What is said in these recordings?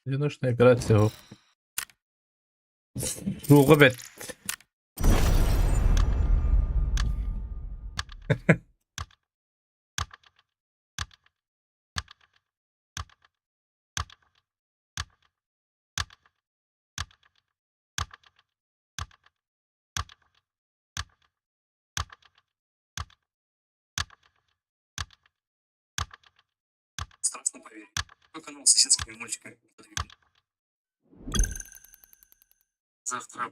Одиночная операция. Рукобет. Страшно поверить. Но канал с соседскими мальчиками подвигнул. Завтра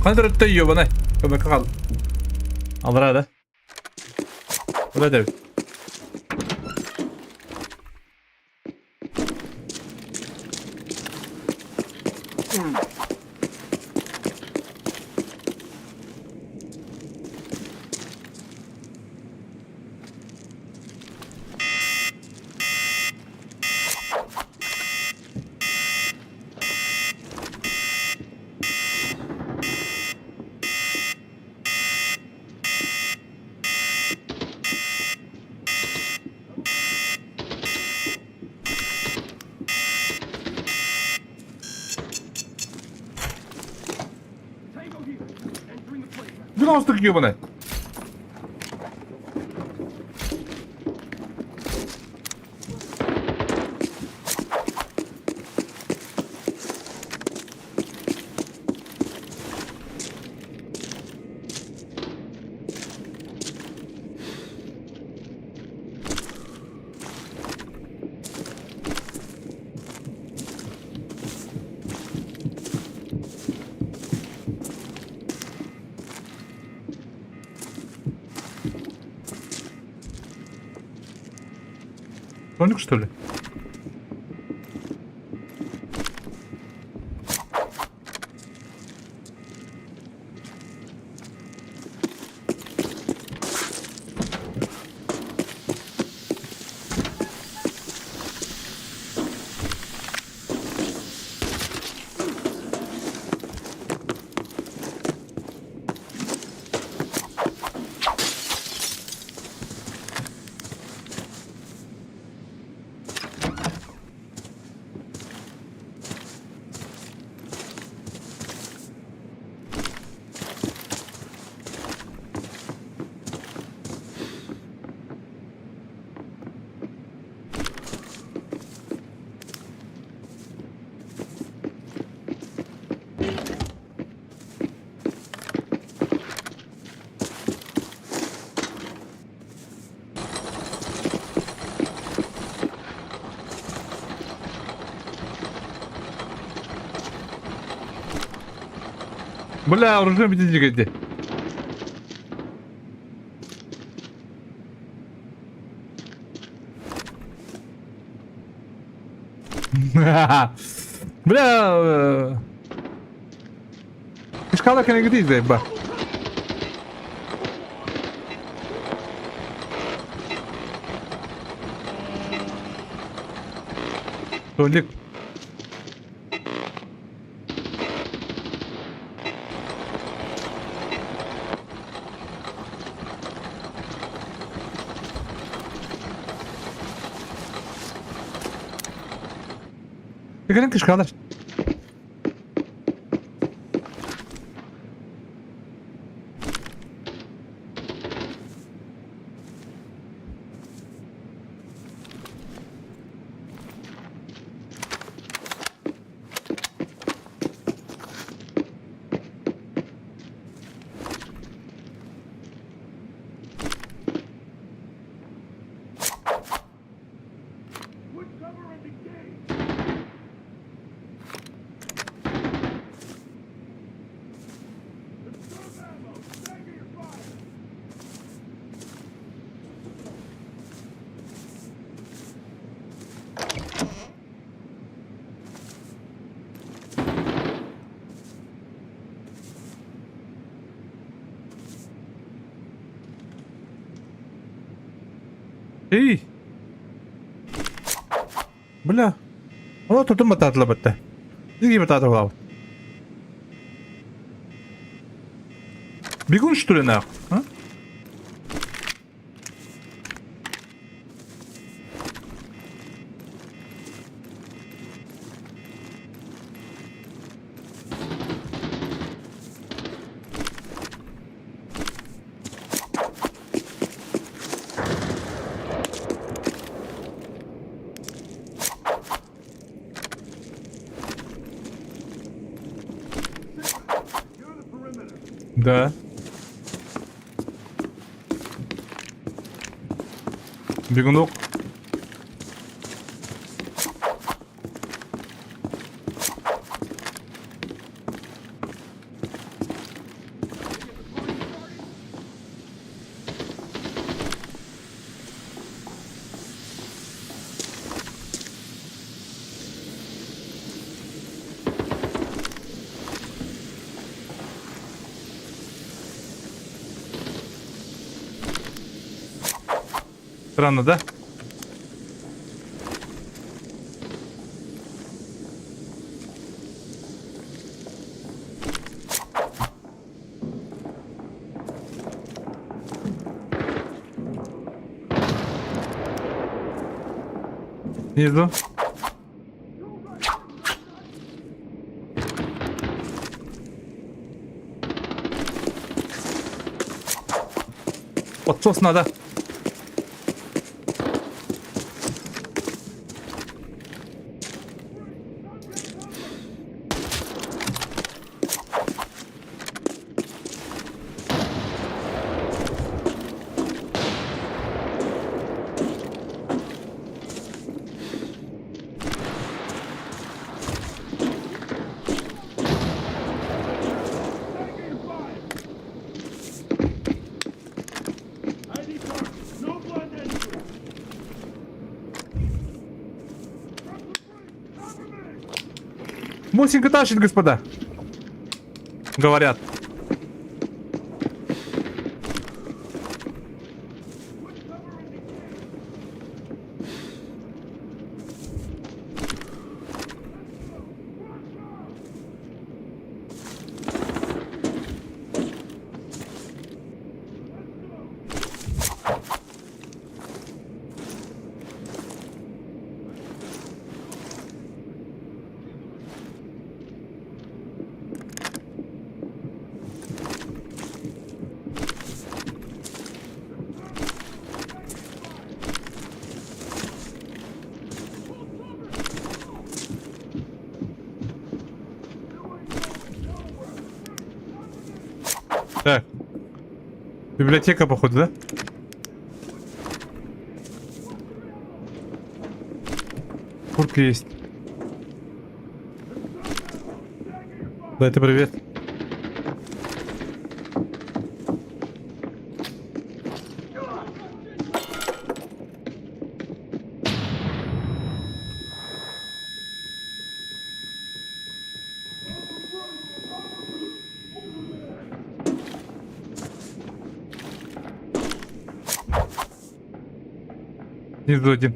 Kandırıp da yiyor bana. Köpek kal. Alır hadi. Öyle de. Bir nasıl yiyor bana? Kronik что ли? Бля, оружие bitecek hadi. Bля. Escala que nem diz, bak. Kronik. Fica que escala. Ей! Бля. О, тут мотати лебете. Скільки мотати глав? Бігун, що ли, нахуй? А? Да. Бігунок. Странно, да? Снизу. Отсос надо. Мосинка тащит, господа. Говорят. Так. Библиотека, походу, да? Куртка есть. Да, это привет. Снизу один.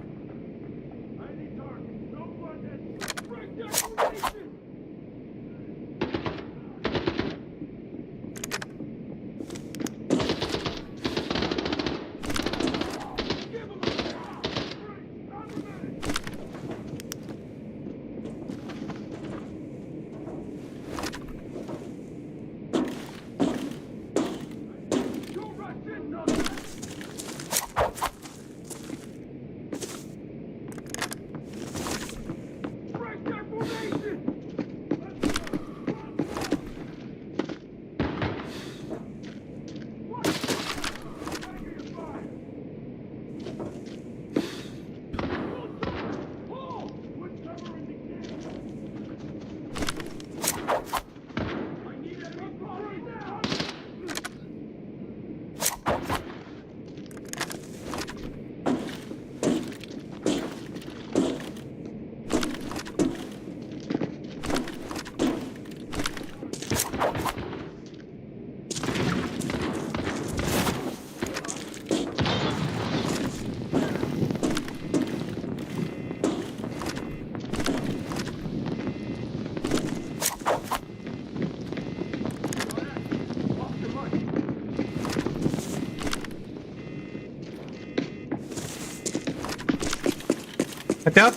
Хотят?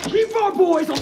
Keep our boys on.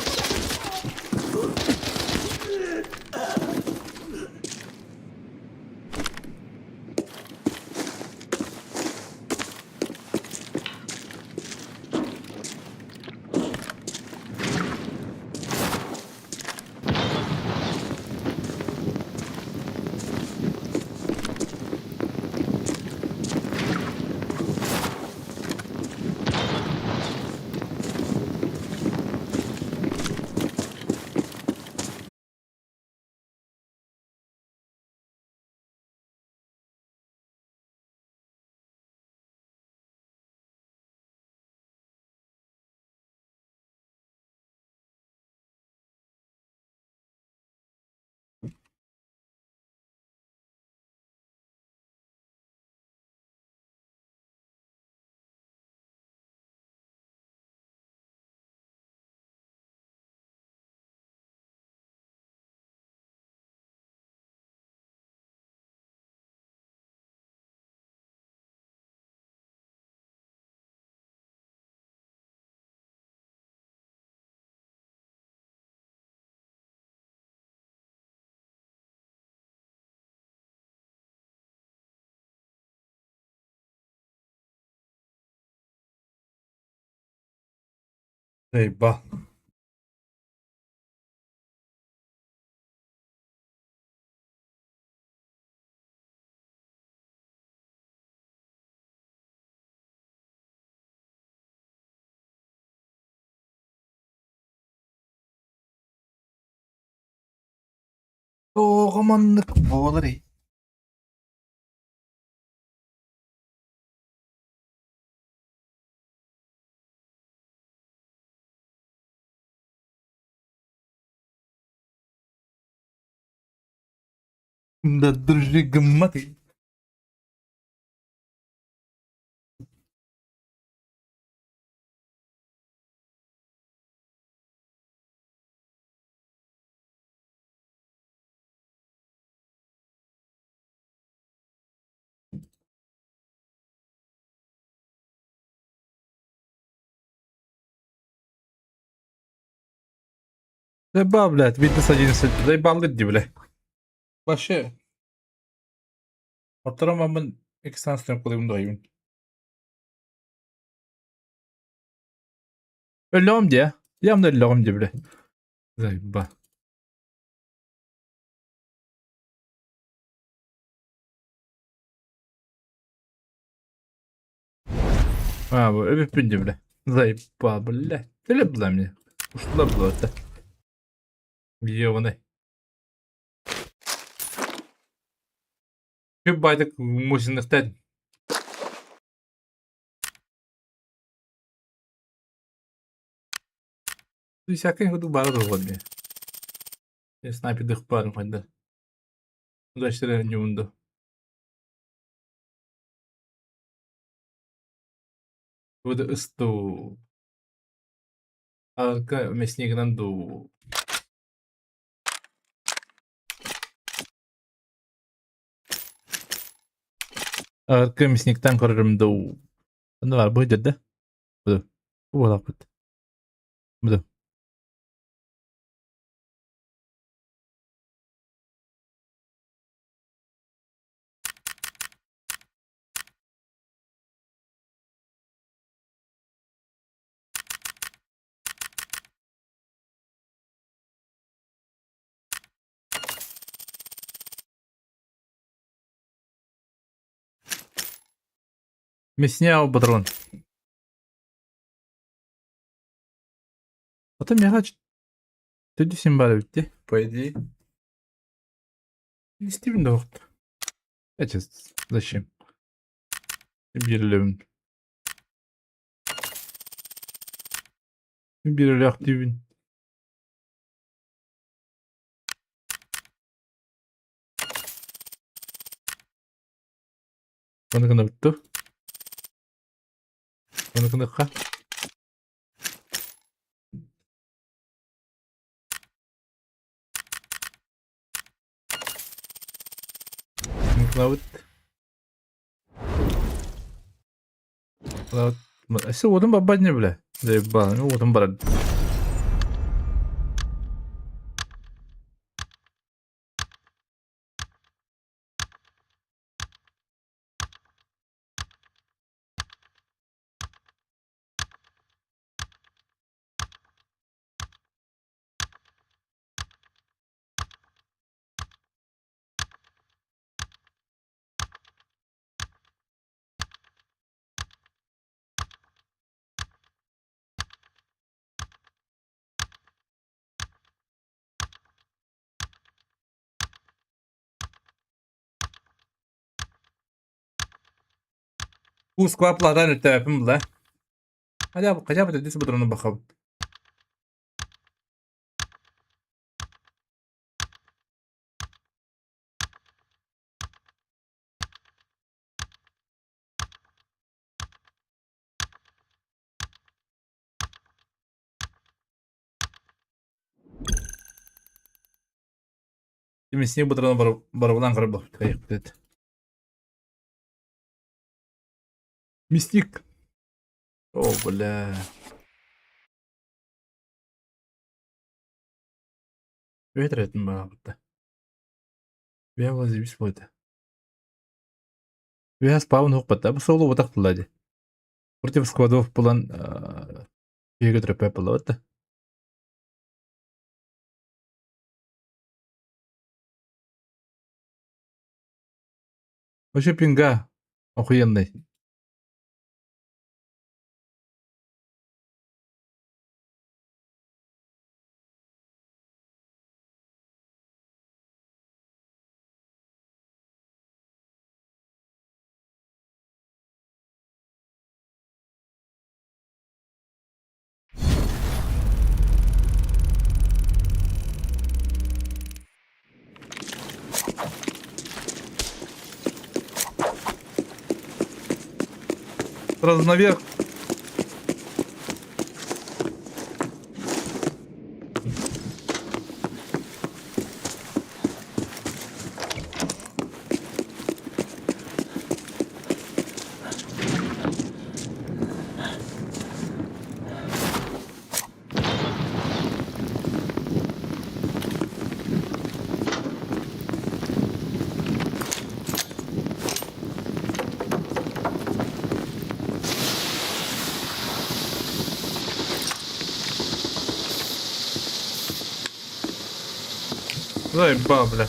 Eyvah. Oğamanlık boğulur ey. Да дружи гмати. Заебал, блядь, видно 11. Заебал иди, блядь. Вообще. Oturamamın 2 sene sonra kolayım dayım. Ölüm diye. Yam da ölüm diye bile. Zaybba. Ha bu öbür bindi bile. Zaybba bile. Deli bulam ya. Uçtular bu zaten. Biliyor bunu. Bir baydık musinlikten. Sakın kudu bana da olmadı ya. Sniper dık barım kanda. Ulaştıran yumunda. Bu da ıstı. Arka mesleğinden doğu. Arka mesleğinden korarım doğu. Ne var bu dedi? Bu da. Bu da. Bu da. Mesleği pатрон. Потом я хочу. Ты символы bitti. По идее. Стивен Дорт. Это зачем? Бирилевин. Бириле активин. Bana kadar bitti. Bana kadar ka. Лаут. Лаут. Ese odun babanya bile. Zaybal. Odun barad. Bu squaplardan öte yapım la. Hadi abi kaça bıdı disi budurunu bakalım. Demesine budurunu barabulan karı bak. Kayıp dedi. Mistik. Oh bля. Ветретін бара бұтты. Вя возы бис бойды. Вя спавн хук бата. Бұл солу бұтақ бұлады. Против складов бұлан егі трөпе бұлы бата. Вообще пинга охуенный. Сразу наверх. Заебал, бля.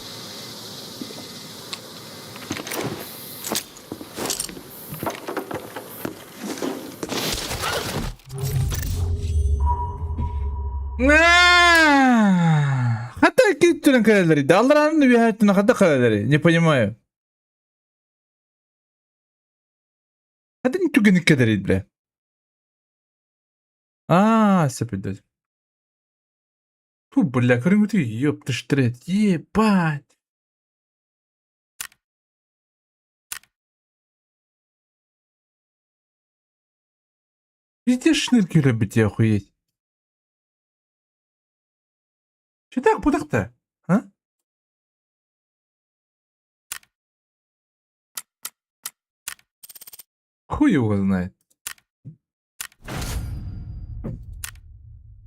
Хотя какие тюрен калории? Да, алларан вяхает на хода калории. Не понимаю. Хотя не тюген калории, бля. Сапидать. Фу, бля, как ты, ёпта штрет, ебать. Везде шнырки любите охуеть. Че так будак-то, а? Хуй его знает.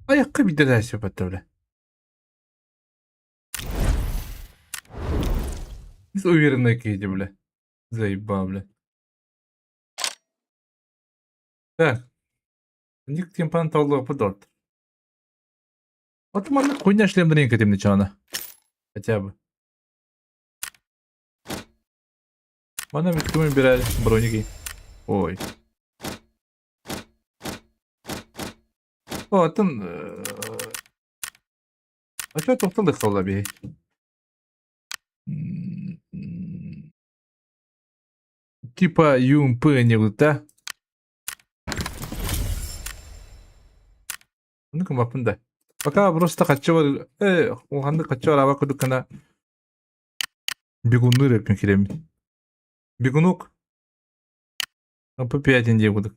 Аяққа бидерәс сөйбәтті, бля. Biz уверенный кейде, бля. Заебал, бля. Так. Ник темпан таулы подорт. Вот мана хуйня шлем дренка тем начала. Хотя бы. Мана ведь мы убирали броники. Ой. О, там... А что тоқталдық сола бей? Типа ЮМП не вот, да? Ну-ка, мапында. Пока просто хочу... оғанды хочу араба күдікіна бегуны рэпін керемін. Бегунук. АП-5 де күдік.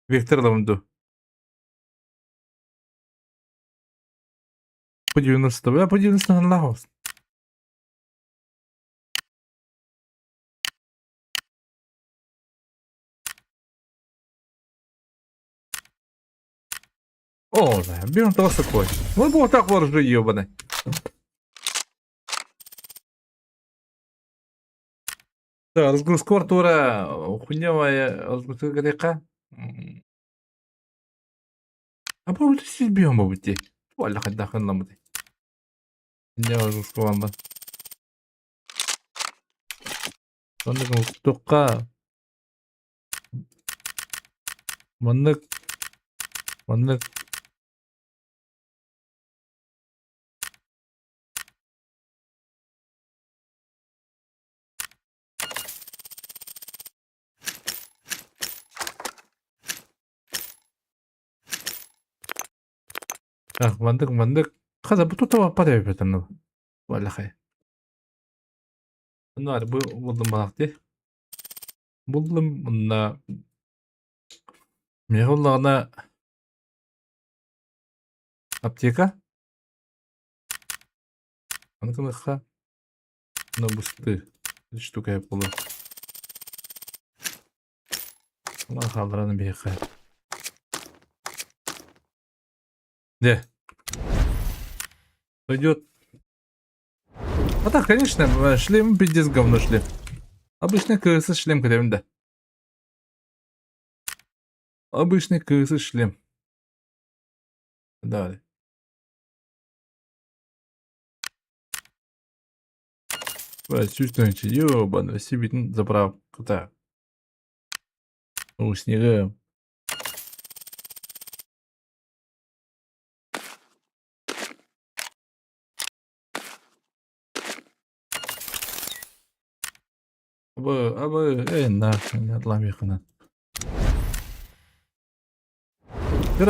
Вектор лавынду. По 90. По 90 лахос. О, бігом того сакой. Ну, бо так ворожи, йобаний. Так, разгрузка артура. Хуйнявая разгрузка грека. А по улице бігом, мабуть. Валя, хоть нахрен нам это. Хуйнявая разгрузка ванда. Сонда тукка. Маннык. Маннык. Так, мандык, мандык. Қазір бұл тұтаға падай бетіні. Валя хай. Нар бұлдым балақты. Бұлдым мұнна. Меғыллағына аптека. Анықыныққа. Мұна бұсты. Штука еп болу. Мұна қалдыраны бейқай. Де? Пойдет. А так, конечно, шлем пиздец говно шлем. Обычный КС шлем кремда. Обычный КС шлем. Далее. Чувствуете, ёбаный, себе заправку. Так. У снега. Нахрен, не отлами их на.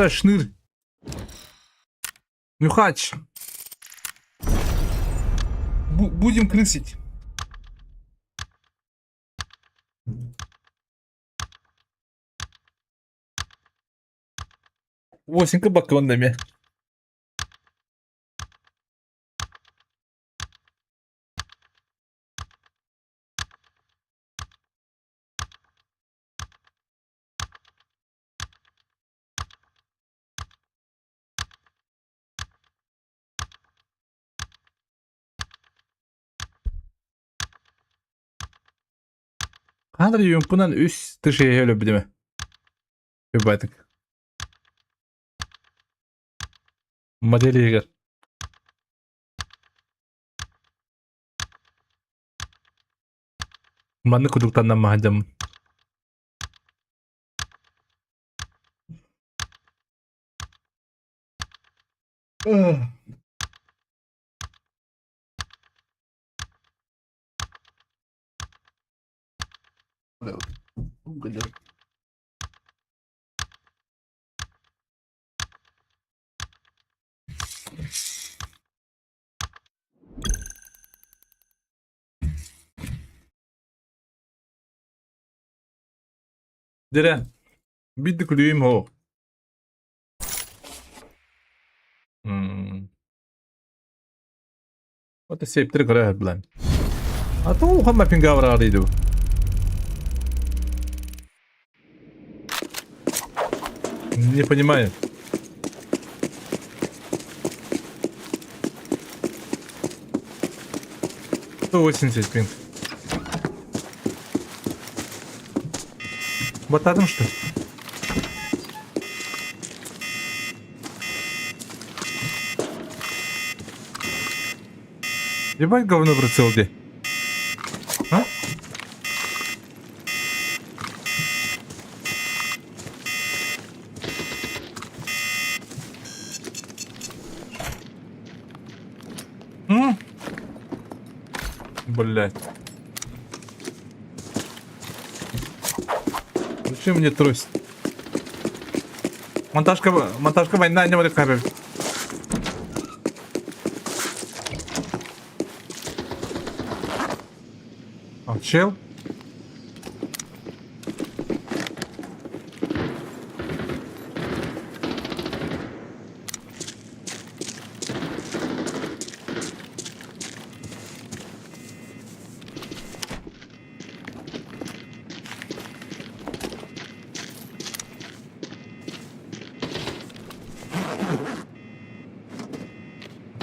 Шныр. Нюхач. Будем крысить. Осенька баконными. Kandır yumpunan üst dışı öyle bir değil mi? Bir baktık. Modeli yer. Manı kuduktan da mahacım. Dire. Bir de kulüyüm ho. O da septir kırı bilen. Ata o hamma pinga var arıydı bu. Не понимаю. Сто 80 пинг. Батадым что ли? Ебать говно прицел где? А? Блять. Зачем мне трость? Монтажка война не может камеры. А, чел?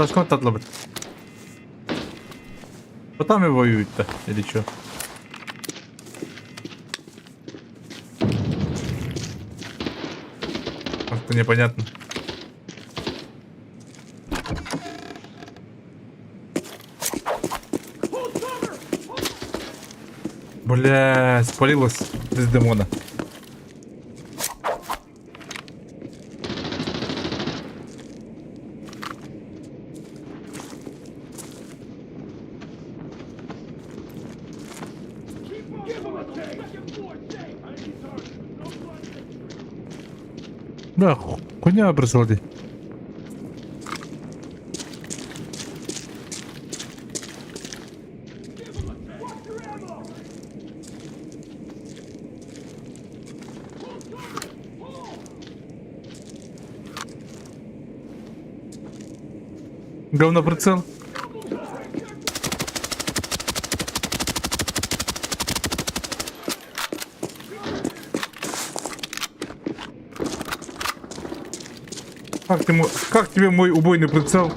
Ташкент татlı bit. Вот там и воюют-то, или чё? Как-то непонятно. Бля, спалилась Дездемона. Give him a take. Second floor, safe. I need target. No blood. Бля, хуйня происходит. Watch your ammo. Говно прицел. Как тебе мой убойный прицел?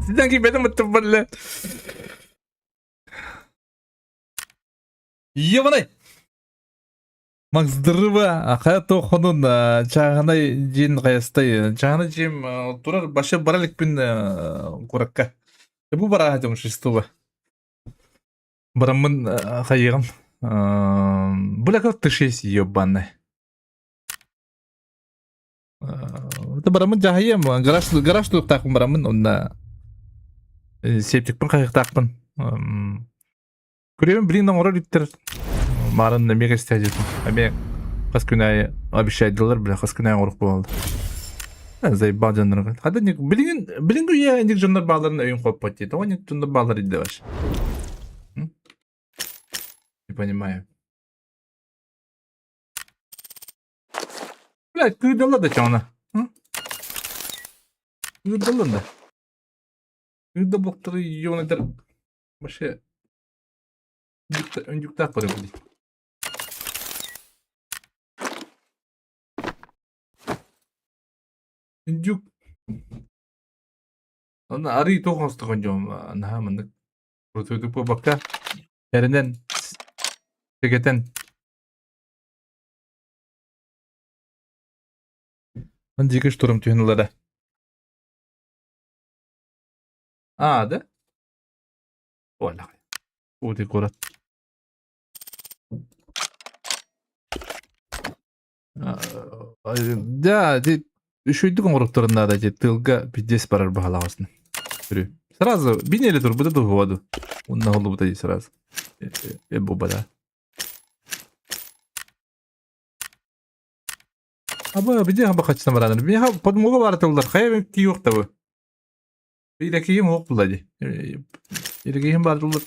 Sizden gibi benim attım böyle. Ебаный! Мак здырыба, хаятты оқынын чағына жин қаястай. Чағына жем тұрар башы баралікпен қоракка. Бұл бара хатым шестуба. Барамын қайығым. Бұл әкал тышес ебаны. Это барамын жағайым. Гараж тұлық тақпын барамын. Онда септікпін қайық тақпын. Көремін біліңден орал үттір. Марын мега стадиятын. Аме қас күнәй обещайдылар, бля, қас күнәй орық болды. Заебал жанрға. Хада не біліңгі я ендік жандар бағларын өйін қойып бат дейді. О, нек жандар бағлар еді баш. Не понимаю. Блядь, күйдалар да чағына. Күйдалар да. Күйдал бұқтыры ионайдар. Башы үндікті ақпары бұл дейді. Үндік. Оны арый тоқ остығын жоғым. Наға мындық. Протөйдік бұл баққа. Әрінен. Тегетен. Ан жеге штурм түйінілері. Да? Ола. Оди город. Да, үшөйдік оңырықтырында да тылға бидес барар бағалағасын. Сразу, бинелі тұр, бұда да ғуаду. Онна ғолы бұда дей сразу. Бұл бада. Аба, биде хаба қачына барадыр. Мен хаба подмога баратылдар. Қая ки жоқ та бұл. Ирекейім оқ бұлда де. Ирекейім баратылдар.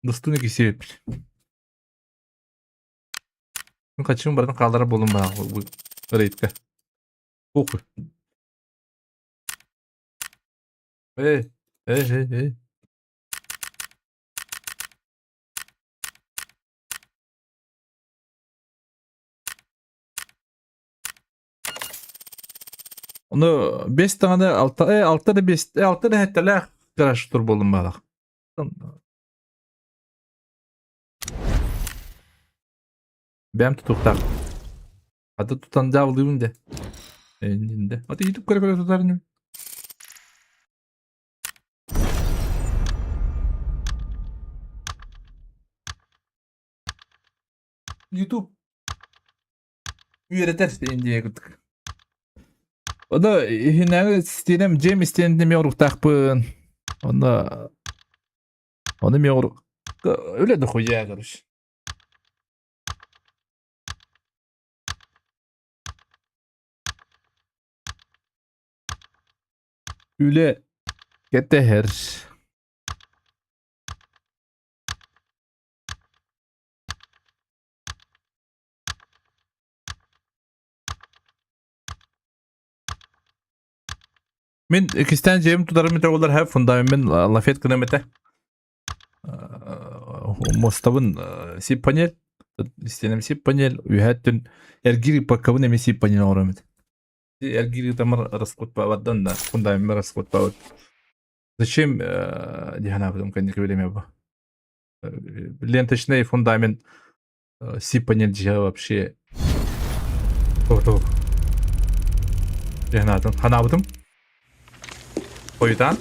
Достуны кесеп. Мен қачығым бардың қалдара болым ба. Рейдка. Оқы. Эй. Оны 5 таңаны 6 да 5 6 да хәттәлә гараж тур болым балак. Бәм тутуктак. Аты тутан жабылдым инде. Инде. Аты YouTube көрө тутарын. YouTube. Үйрәтер инде күтүк. O da hinäge istenem jem istendim ýogruk takpyn. Onu mi ýogruk. Öyle de goýýardyr. Üle gette her. Men ikisten jem tutarım ete olar her fundament men lafet kınemete. Mostabın sip panel istenem sip panel ühetün ergiri pakabın emi sip panel oramet. Ergiri tamar raskut pavaddan da fundament raskut pavad. Zачем дihana yapdım kendi bilemiyor bu. Ленточный фундамент сип panel же вообще. Doğru. Dihana yapdım. Hana yapdım. O yüzden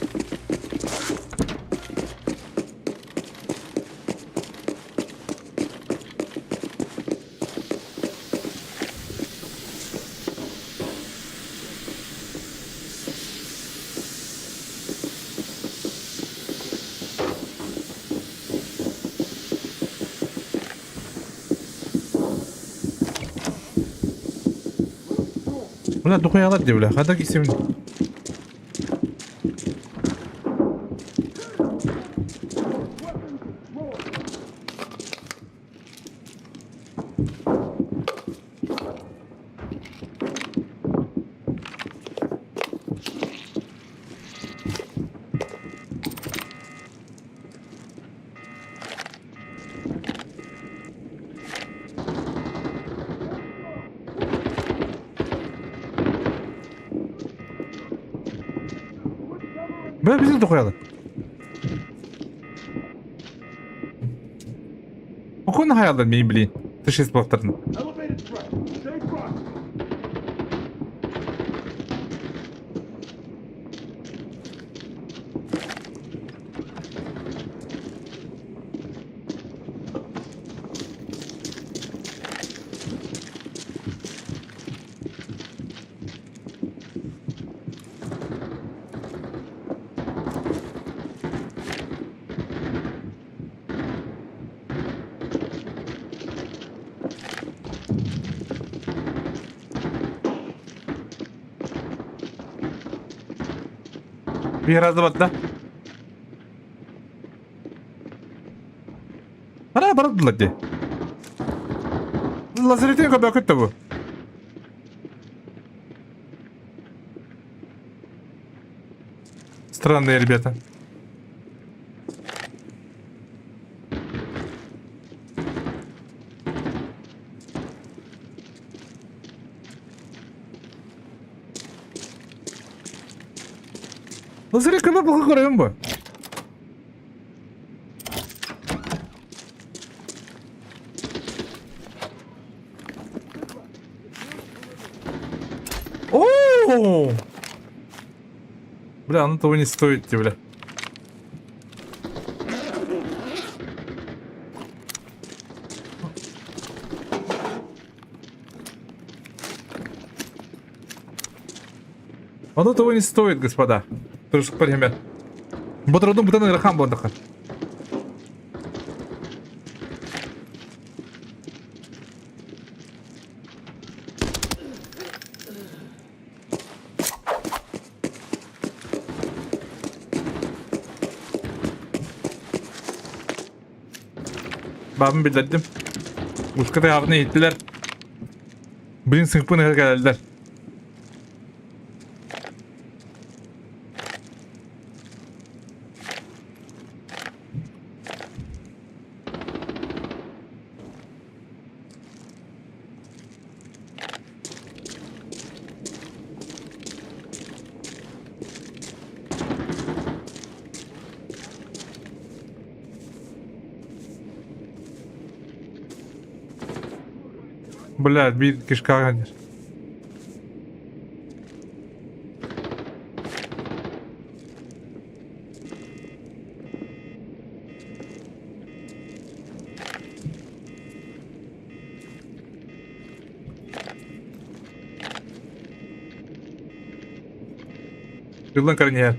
buna dokuyalar diye bile. Hadi gitsin. Böyle bizi dokuyalar. O konu hayaldir miyim bileyim. Dış esbaplarını. Elevated threat. Stay front. Bir yer azdabatla. Bana bıraktılar diye. Lazeretin kadar kötü bu. Странные ребята. Лазеры kadar bakı koruyorum bu. Ооо! Бля, ну того не стоит, бля. Оно того не стоит, господа. Трошки перемет. Бо трудно буде на рахам бондахат. Babamı bildirdim. Uşkada yarını ettiler. Birin sınıfına geldiler. Блядь, bir kişi geldi. Yıldan karın yer.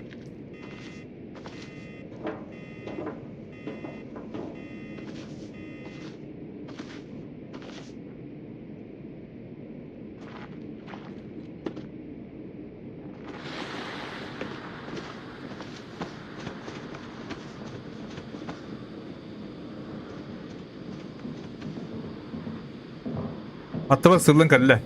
Hatta bak sırlın kalle.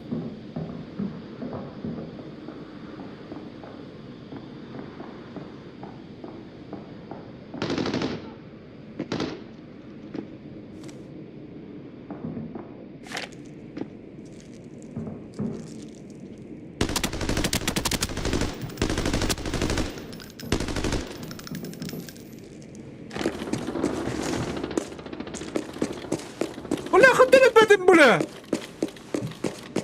Бля, хоть ты бля!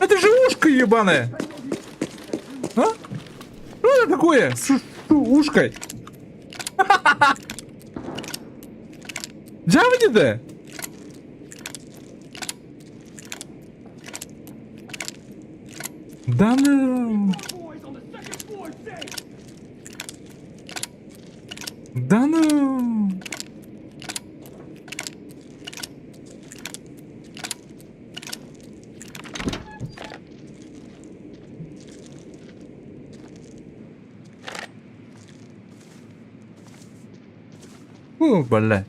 Это же ушко ебаное! А? Что это такое? С ушкой? Джавни-то? Да ну... Boys on the second floor safe. Да ну... бля.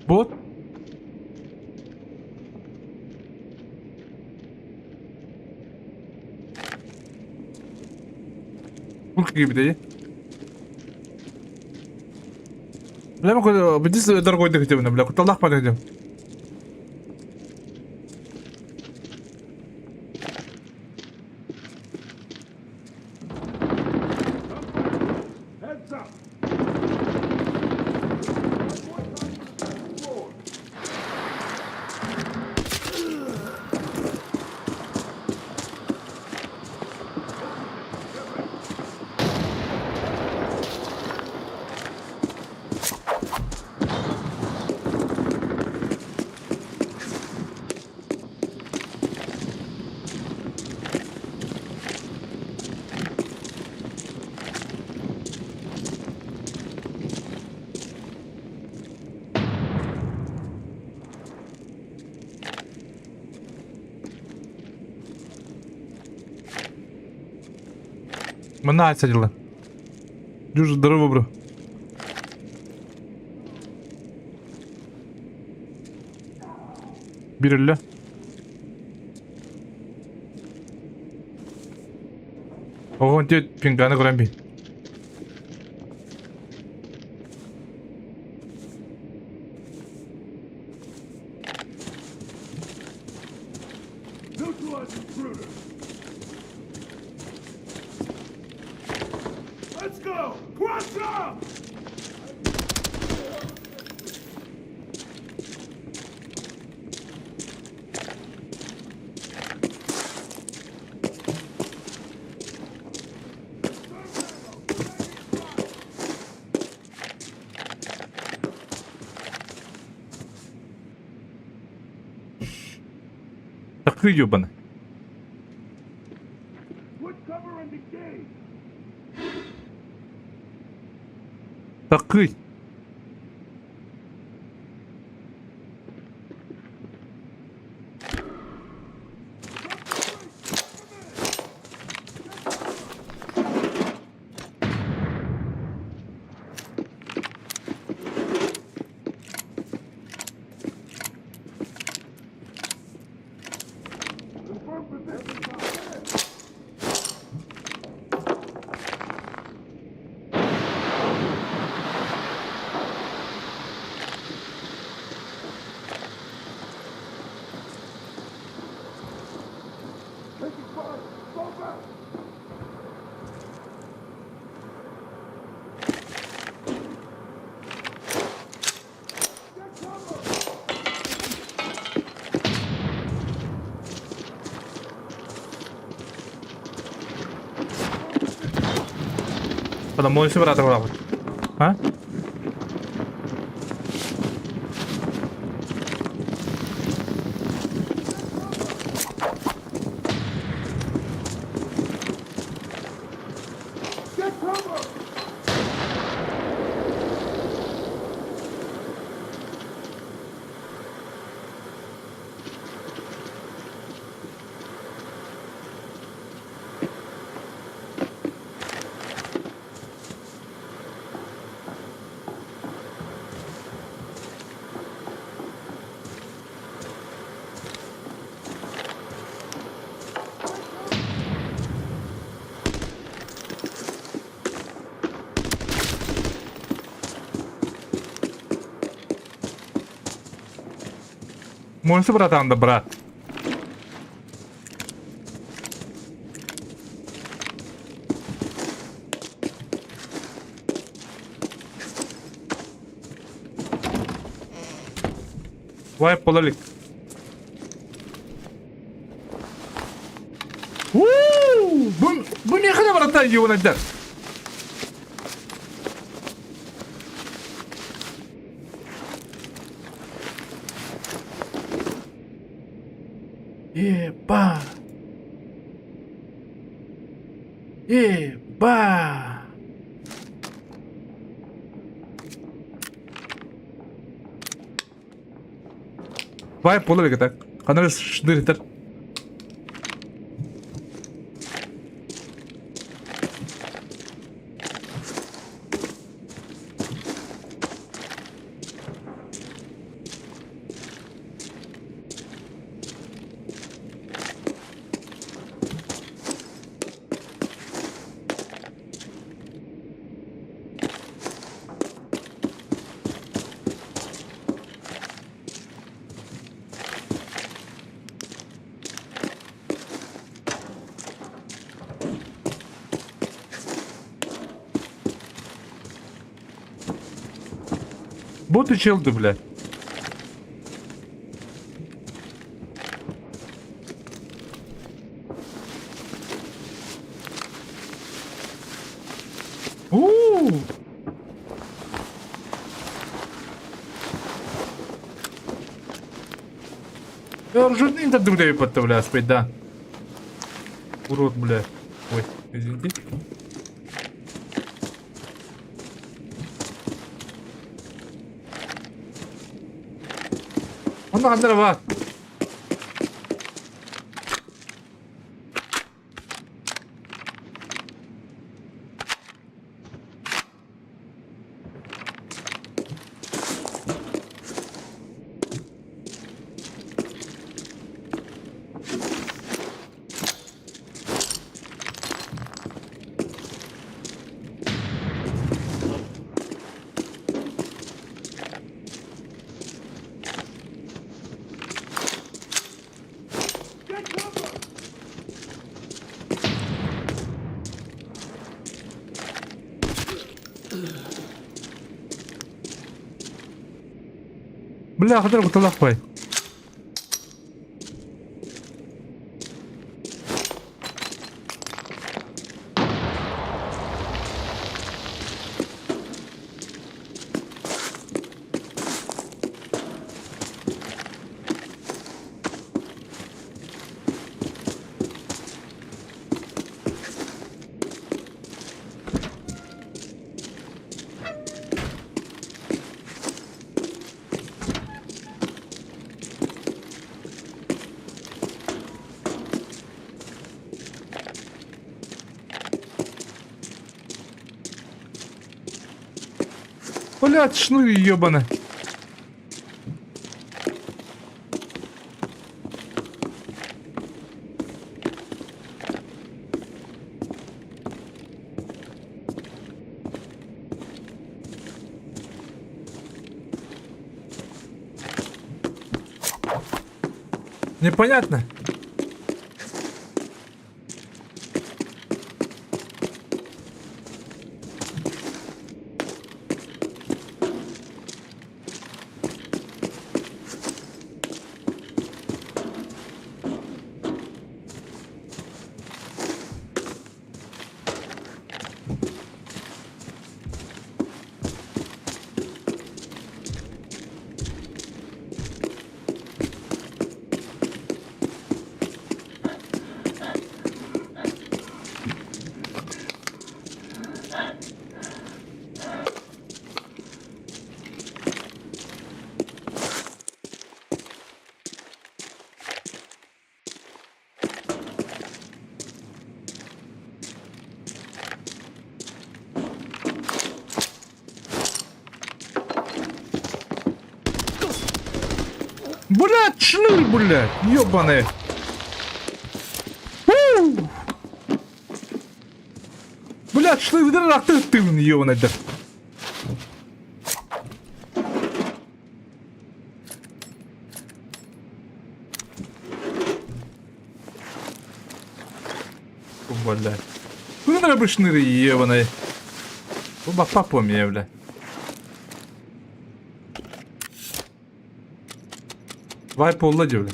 Bot. Kurk gibi değil. Бля, мы бдис дорогой дыхтем, бля, куда лах подойдем. Heads up. Мына отсадила. Дюжа здорово, бро. Бирилля. Ого, дед пинганы көрем бей. Neutralize intruder. Let's go. Cross up. Такы ёбаны. Put cover and engage. Такы. Confirm position. Потом можешь брата брать. А? Get cover! Можешь братан да брат. Vay polalık. Bu ne kadar bratan yiyor eder? Еба. Еба. Vay polalık tak. Kanarı şındır yeter. Бот училды, бля. У-у-у. Я уже не так другая подставляю спать, да. Урод, бля. Ой, извините. Onda kadar var. Бля, kadar kurtulak koy. Блядь, шнури ебаны. Непонятно. Блядь, шныр, блядь, ёбаный. Фу! Блядь, шныр, да ты, ёбаный, да. Блядь. Куда надо шныры, ёбаный? Оба папа меня, блядь. Vay polla diyor.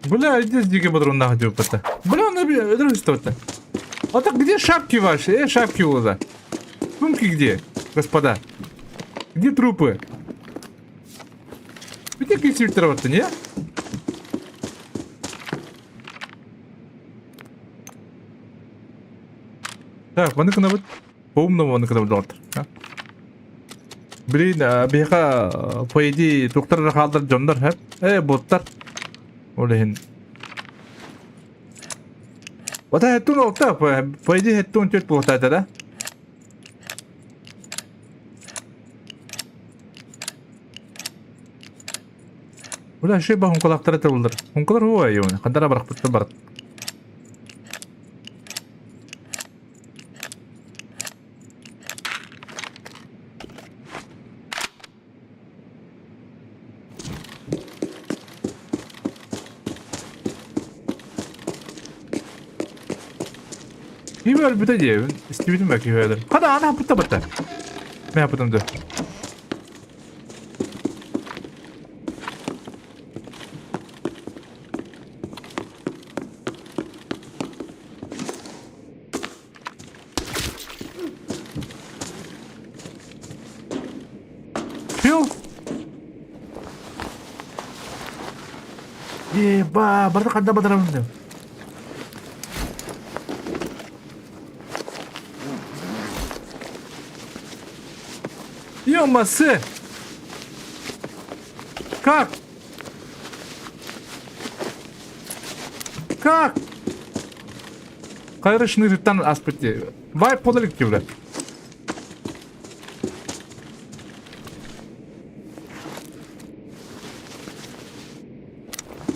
Бля, иди с диким патроном нахуй пата. Бля, на что-то. А так где шапки ваши? Шапки у вас. Сумки где, господа? Где трупы? Где фильтровать-то, не? Так, вон кына по-умному вон кына дорт. Блин, бияка по идее доктор халдар жондар хеп. Боттар. Олехин. Вот это ну так, по идее это он чуть плохо да? Бля, şey bak hunkalaklara tavuldur. Hunkalar huwa yone. Kadara barak bitti barak. İyi böyle bir de diye. İstemedim belki öyle. Hadi ana bitti bitti. Ne yaptım da? Yok. Baru kada badaram da. Ёмасы! Как? Как? Кайрышный ритан аспекте. Вай подалик тебе.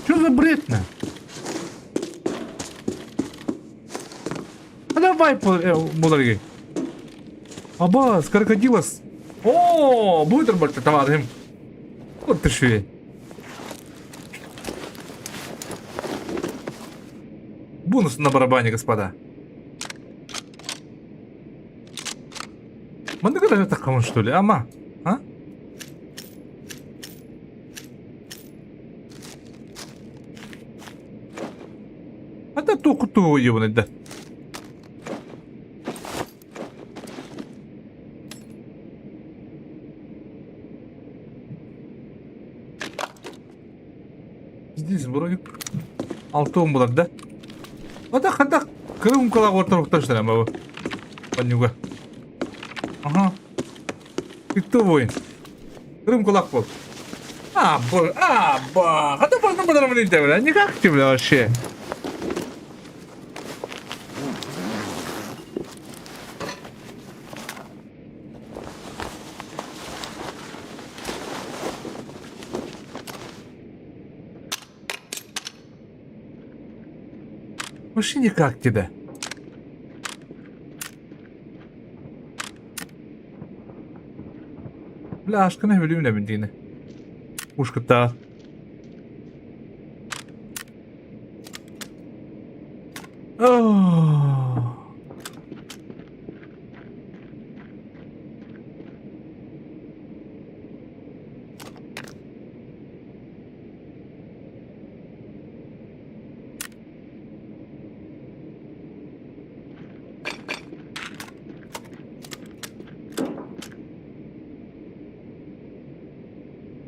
Что за бред-то? А давай подалик. Аба, с крокодилос. О, будет работать, товарищ. Вот ты швей. Бонус на барабане, господа. Мандагара это кому что ли? Ама? А? А да то его надо. Здесь вроде 6 он болады да? Ада кырым калак орталықта жүр ама бұл. Понюга. Ага. Күтті бойын. Кырым калак бол. Қада басын бұдарым не де бля? Никак те бля вообще. Вообще никак тебе. Бля, aşkına ölümle bindiğini. Ушката.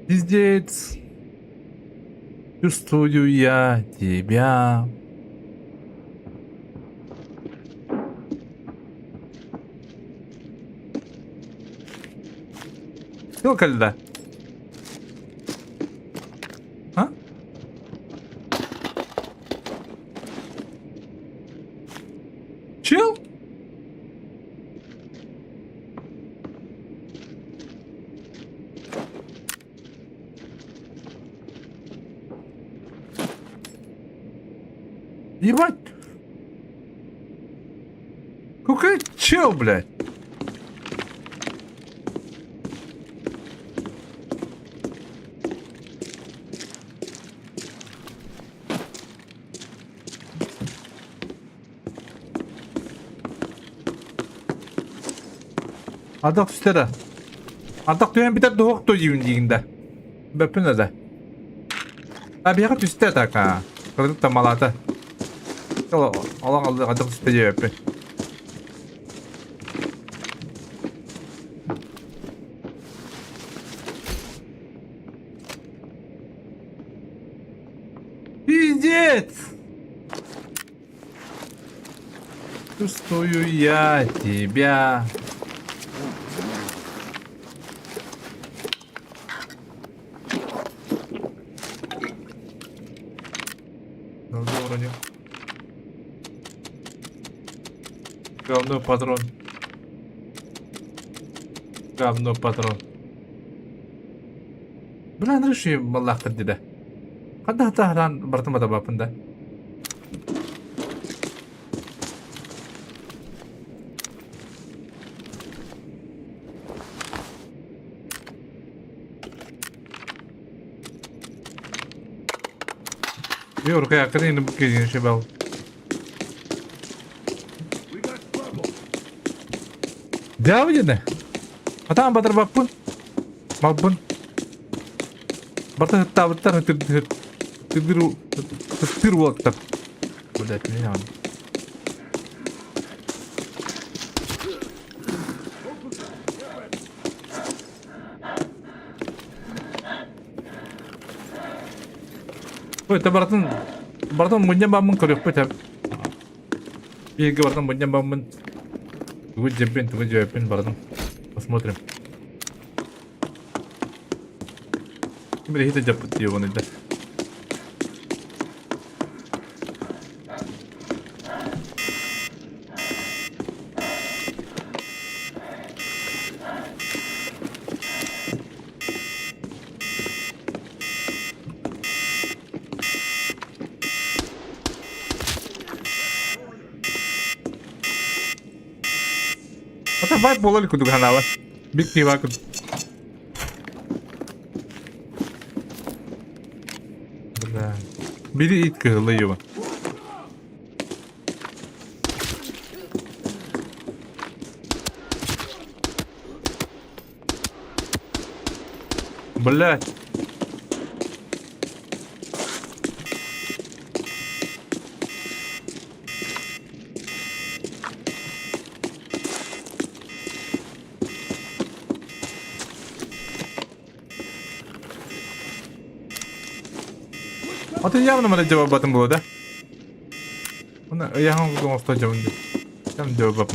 Пиздец. Чувствую я тебя. Yok когда? А? Ебать! Какой чел, блядь? Ардак түстері. Ардак түйен бітер доғық той дейін дейгінде. Бөпін әді. Бияға түстері тақа. Қырдық та малаты. Алаң алды ардак түстері бөпін. Пиздец! Чувствую я тебя. Вроде. Говно патрон. Говно патрон. Bulan rüşü mallah kırdide. Kadda tahran bartımada bapında. Yok kayak ini bukti şebal. We got trouble. Devam edin. Atan batır bapun. Bapun. Batır tavattar tidur waktu. Udah ini kan. Oh, itu baratan munya bangun kerja apa cak? Iya, baratan munya bangun. Tunggu jepin baratan. Посмотрим. Ini kita jepit dia wanita. Ata vibe boleh kudu hanawa. Big kiwa kudu. Biri it kırılıyor. Блядь. Atın явно mana cevabım bu da. Ona yahan konuşta cevabım. Tam cevabım. I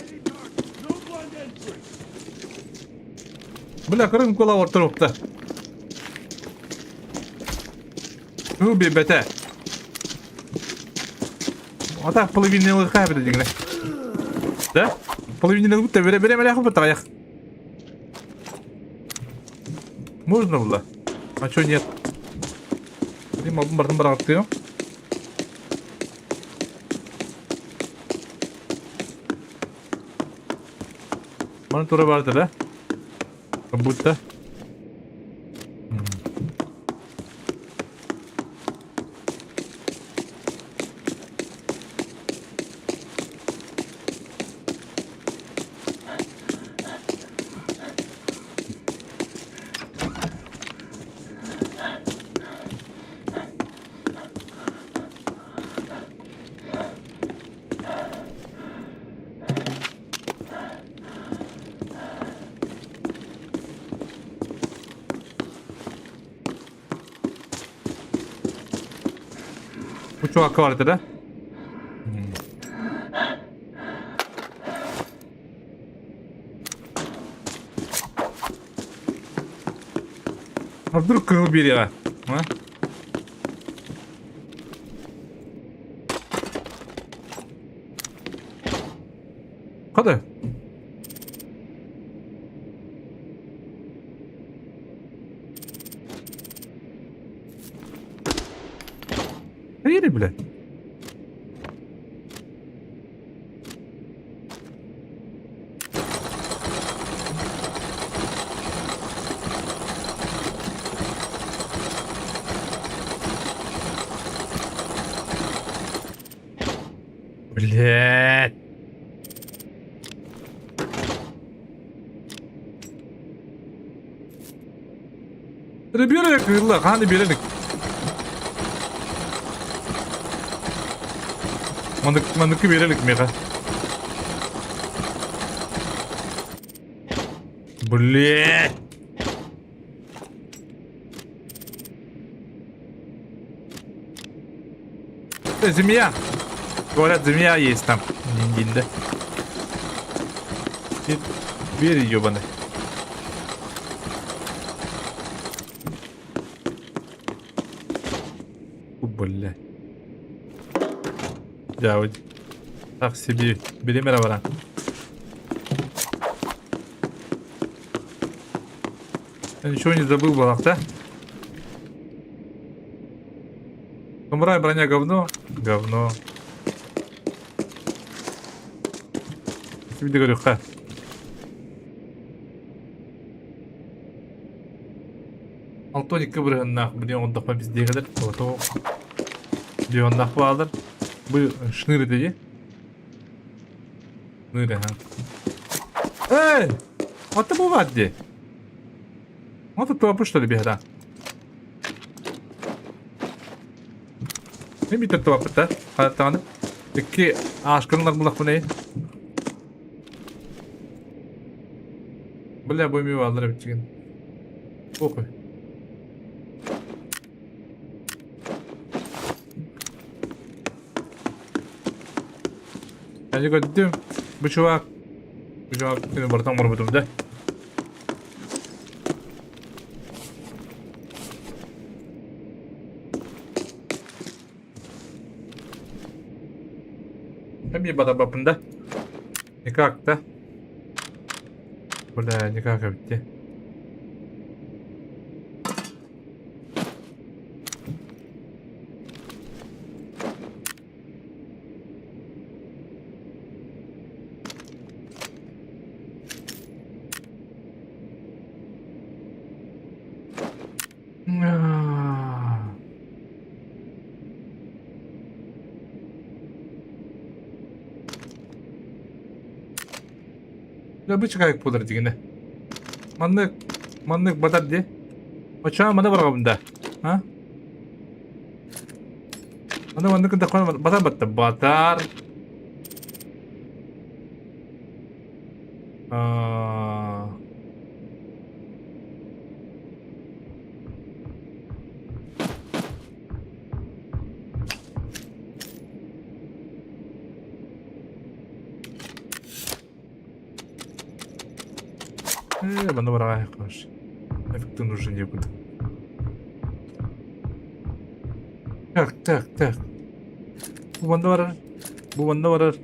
need target. No blind entry. Bıla kırın kola ortalıkta. Bu bir bete. Ata половинный kaybedecek ne? Da? Половинный bu da veremem ayakı bu ayak. Можно было? А чё нет? Ini mau berarti ya? Mana turun vardı da? Kabutta. Bu çok hakkı vardı da. А вдруг кого бери, а? Hadi. bile. Блядь. Берелик, ырла, қаны берелик. Мандыкы берелик меға. Блядь. Змея. Говорят, змея есть там. Ниндинда. Бери, ёбаный. Бля. Да, вот. Так себе. Бери мировара. Я ничего не забыл, балах, да? Самурай броня говно. Говно. Я тебе говорю, ха. Алтоник кыбырын нахуй. Блин, он дохма бізде кадыр. Ото. Дион нахуй алыр. Bu şnırı dedi. Şnırı ha. Эй! Вот это бывает. Вот это топы, что ли, беда. Ne bitti topta? Hatta iki aşkınlar bulak bu ne? Bля, bu mi vardır bir çıkın. Oku. Hadi gördüm. Bu çuvak benim bardan var budumda. Hem bir bada babında. Nikahta. Burada nikah bitti. Ya bu çıkayık budur digine. Manlık badar di. Açığa mana var bunda. Ha? Manlık da konu badar battı. Badar. Bana bırak koş. Efektin нужен не буду. Так. Bu banda var.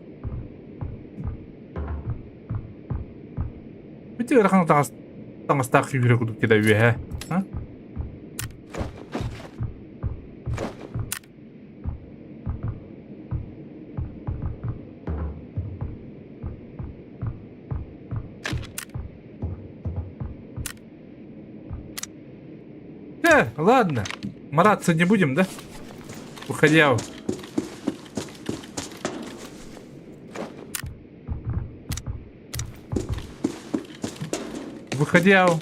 Bitti rakam tangas tak yürü kudu kita üye ha? Ладно. Мараться не будем, да? Уходяу. Выходяу.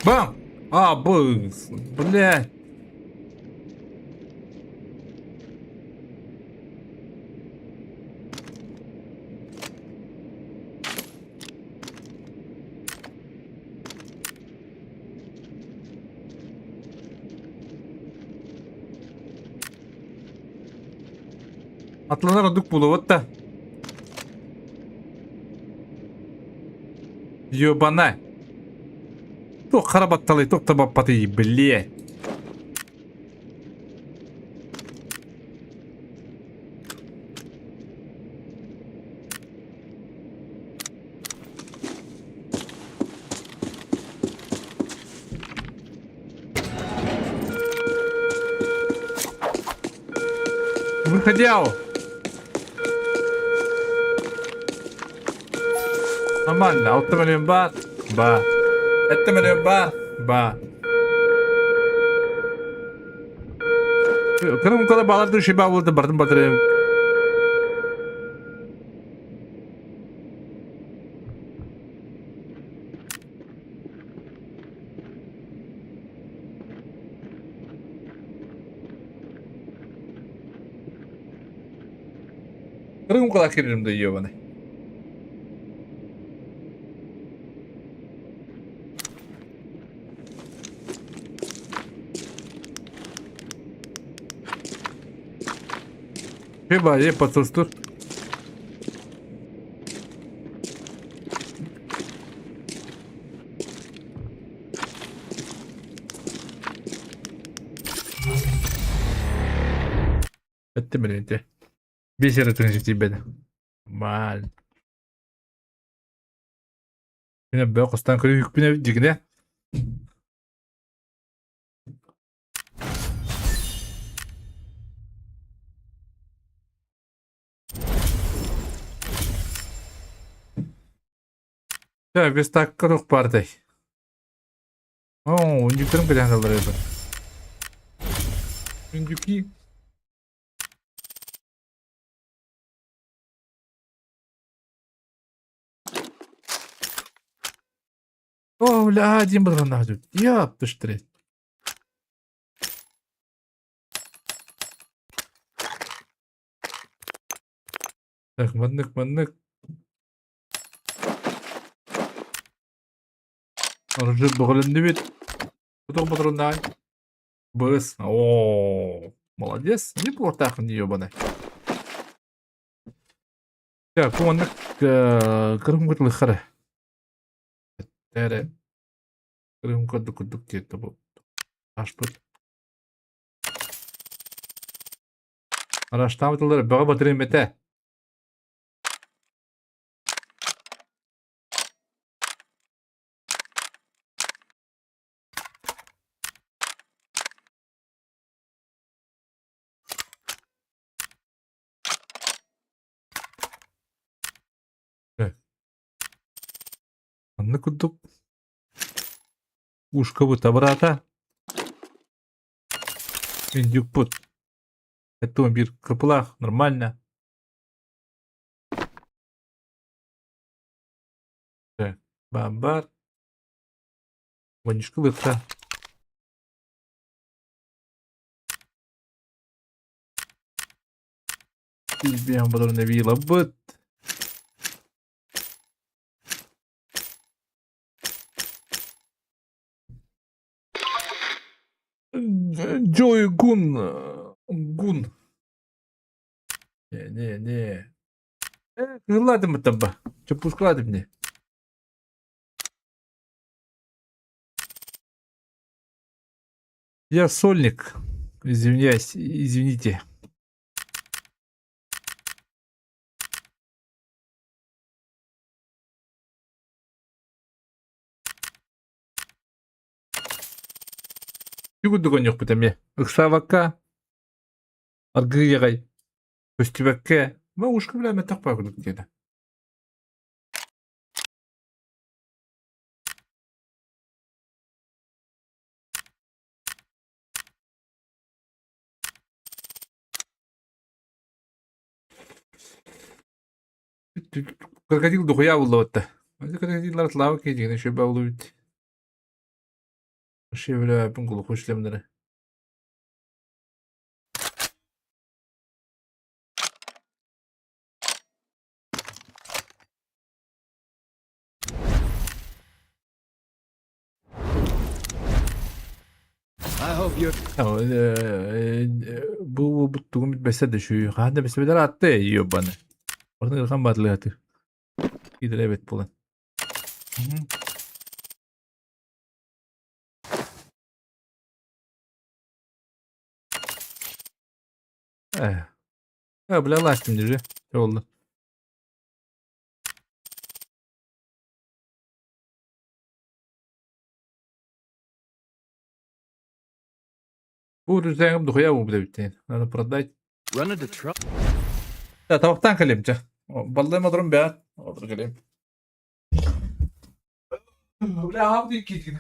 Бам! Блядь. Атланар дук булу вот да. Ёбана. Тох харабатталы, тох табаппаты, блядь. Выходяу. Нормально, 6 milyon бар. Бар. 7 milyon бар. Бар. Kırım kadar bağlardı şey bağladı bardım batırayım. Kırım kadar kiririm de yiyor bana. Chyba je po prostu. Bitti mi neydi? Bir şey tünecek beni. Mal. Yine böyle kostan kırıyor yükbüne dikine. Ya biz dakika yok parday. Oo, öncüklerim kaçan kalır yapın. Öncükü. О, бля, один был нахуй. Ёп, ты что? Так, мандык. Оружие бұғылынды бет. Потом патрондай. Быс. О, молодец. Неплохо так, не ёбаный. Так, мандык. Кырым кытлы хары. Тәрі. Кырым күдік кетті бұл. Ашпыт. Араштан бітілдері бұға батырын беті. Анны күдік. Ушка бұта брата. Индюк пут. Это он бир капылах. Нормально. Так, бамбар. Вонишка лыхта. Избиям батыр навила быт. Джой Гун. Гун. Не. Ладно мы там ба. Че пускай мне. Я сольник. Извиняюсь, извините. Югудугон yok бітеме. Ықсавакка. Аргыягай. Көстібәкке. Ма ушқы біләме тақпа күдік деді. Крокодил духуя болды отты. Крокодиллар слава кейдігіне шөбі олу бітті. Шевле әпін құлы қошлемдері. I hope you're Bu tuttuğum bitmese de şu yukarıda besmeler attı yiyor bana. Oradan yılkan batılı atı. Gider evet bulan. Мгм. He. Ha, bile laştım diye. Oldu. Bu düzenim dokuya bu bir de bitti. Надо продать. Run into trouble. Ya tavuktan kalayım. Balığıma durum bir an. Olur kalayım. Bля, abi iki.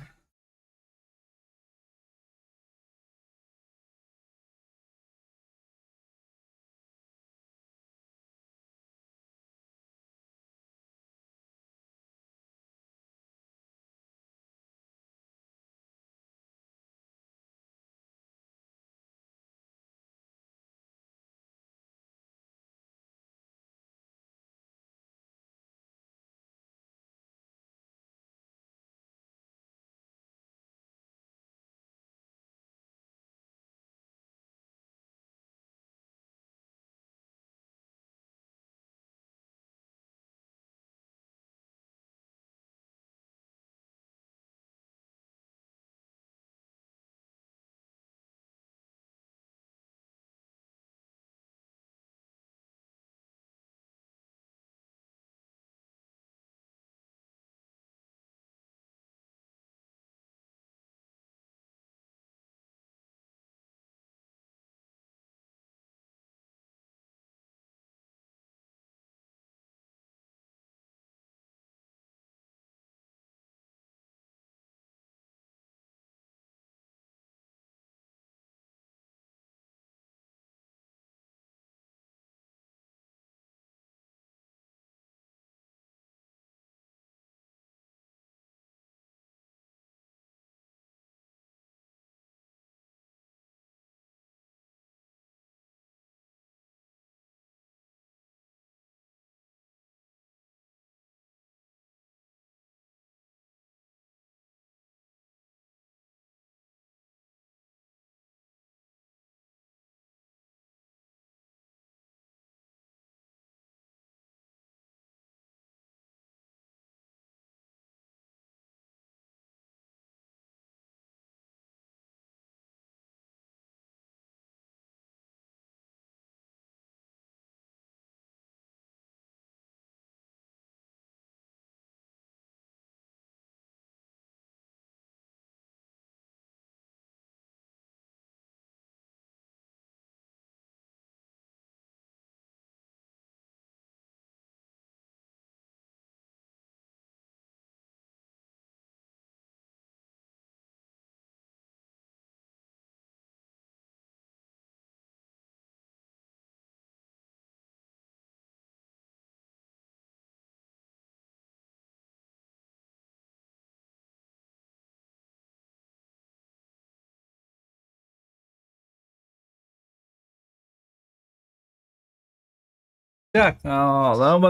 Так, ладно,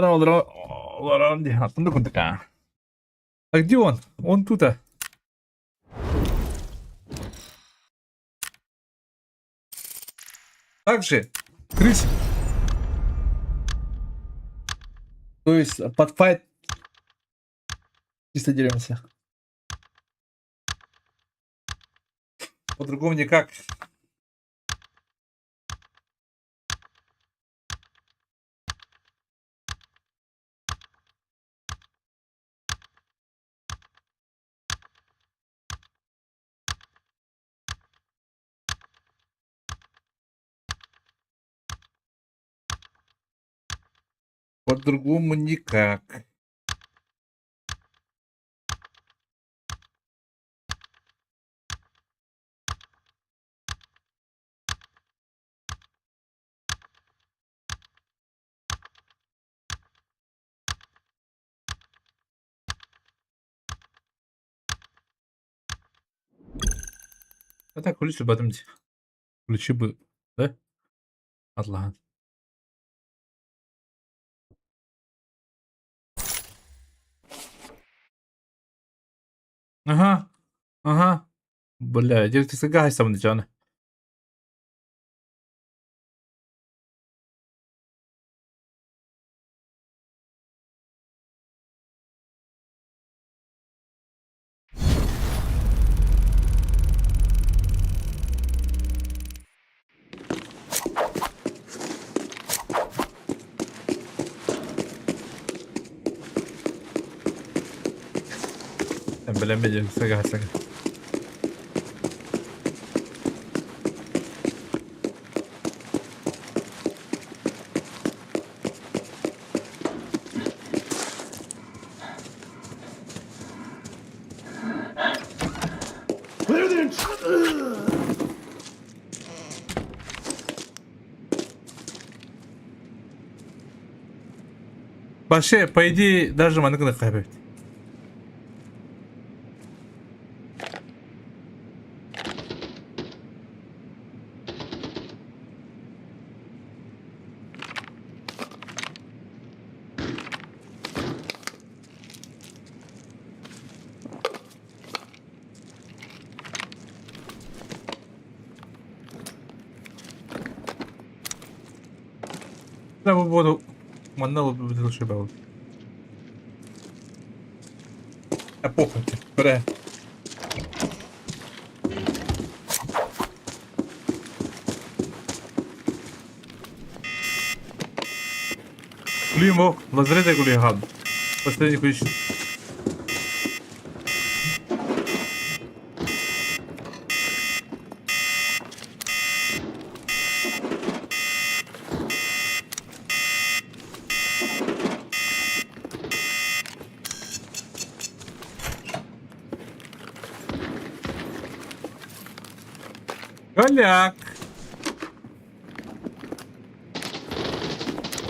ладно, attım da kunduk ha. А где он? Он тут. Так же, крыс. То есть под файт чисто деремся. По-другому никак. По-другому никак. Hatta kulüsü badımcı. Kulüsü bu. Да? Allah'ın. Ага. Ага. Бля, директор сагай самый canı. Bilemeyeceğim. Sega. Clear the intruder! Вообще, по идее, даже мы на кайбет. Да, bu буду. Манна буду шибал. А похуй. Бре. Клюємо, лазрети кулі гад. Последній ключ. Голяк.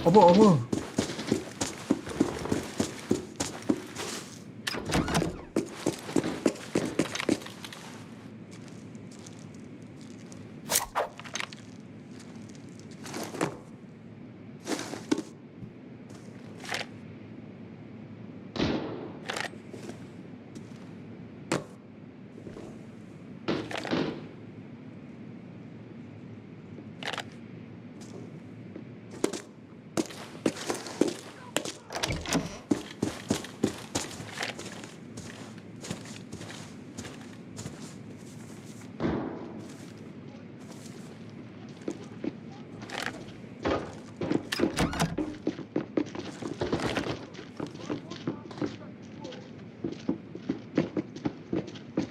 Обо.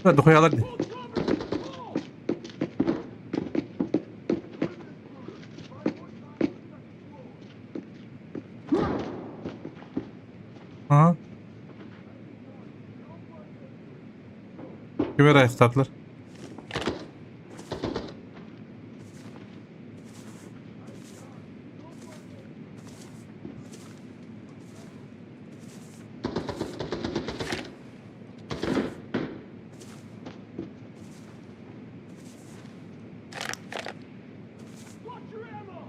Да, дохуя ладно. Ага. Kime restartlar? Watch your ammo!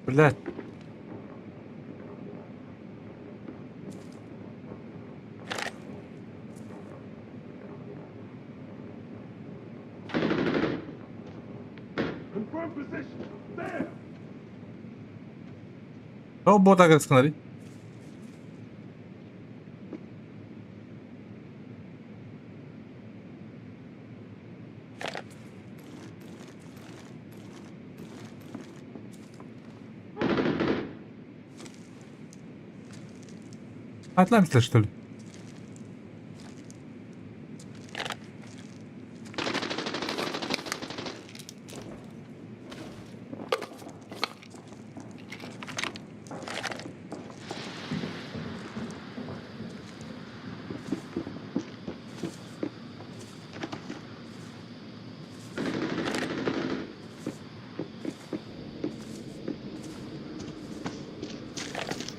Блядь. Confirm position! There! O boda как сценарий. Отломится, что ли?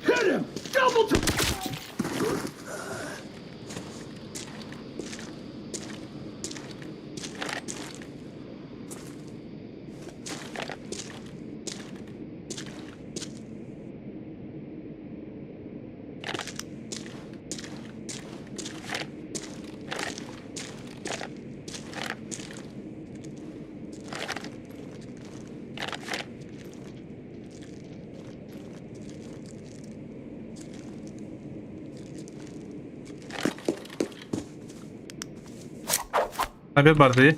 Hit him! Double to... Haber bardı.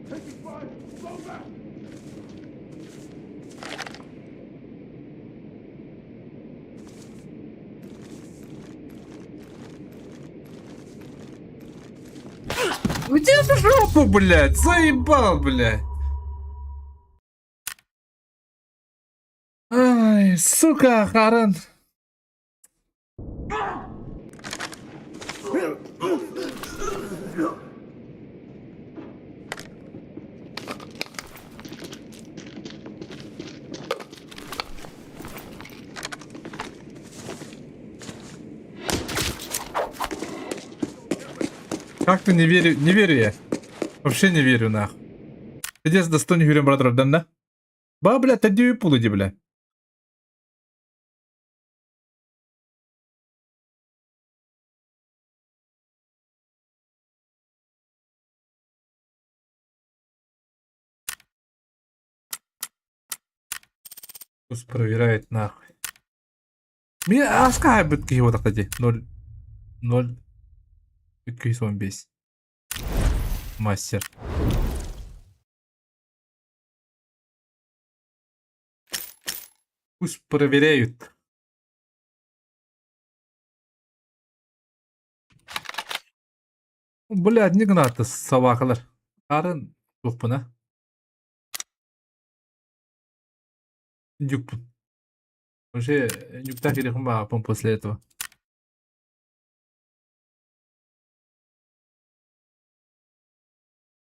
Taking fire! Fall back! Иди в жопу, блядь! Заебал, блядь! Ай, сука, Харан! Как-то не верю я. Вообще не верю, нахуй. Ты здесь достойный Юрий Брадров, да? Ба, блядь, ты дюй пулыди, блядь. Пусть проверяет, нахуй. Меня аскай битки его так тади. 0 215. Мастер. Пусть проверяют. Блядь, не гнаты собакалар. Арын yok buna. Индюк. Вообще, индюк так или хумба, после этого.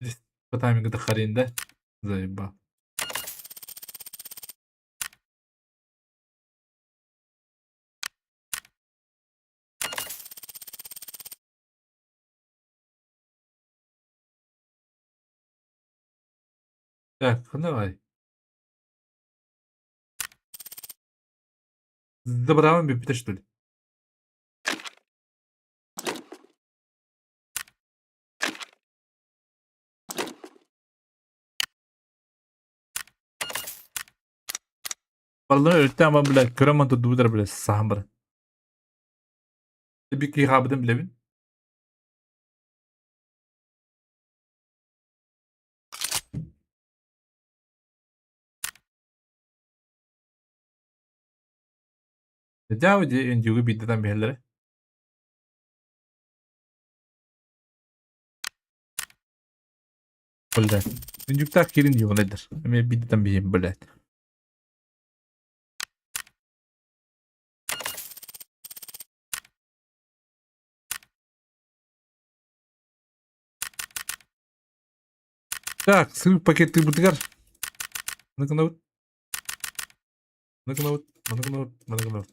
Здесь по таймингу Харин, да? Заебал. Так, давай. С добровым бипита, что ли? Vallahi öğretti bile göremedi duydur bile sahambır. Bir ki habıdım bile bin. Jauh je en juga biditan bihelere. Bolda. En juga kirin juga nedir? Eme biditan bihim bolda. Так, сыр пакетты бутыгар. Наканавut. Наканавut.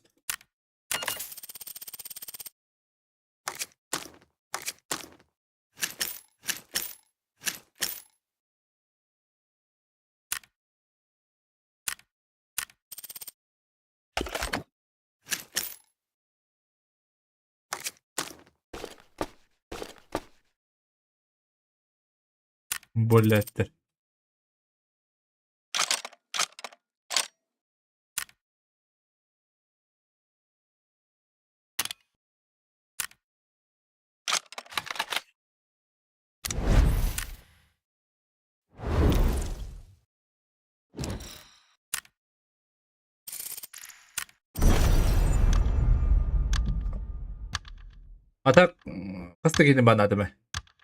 Bollettir. Atak kaçta gini banadı be?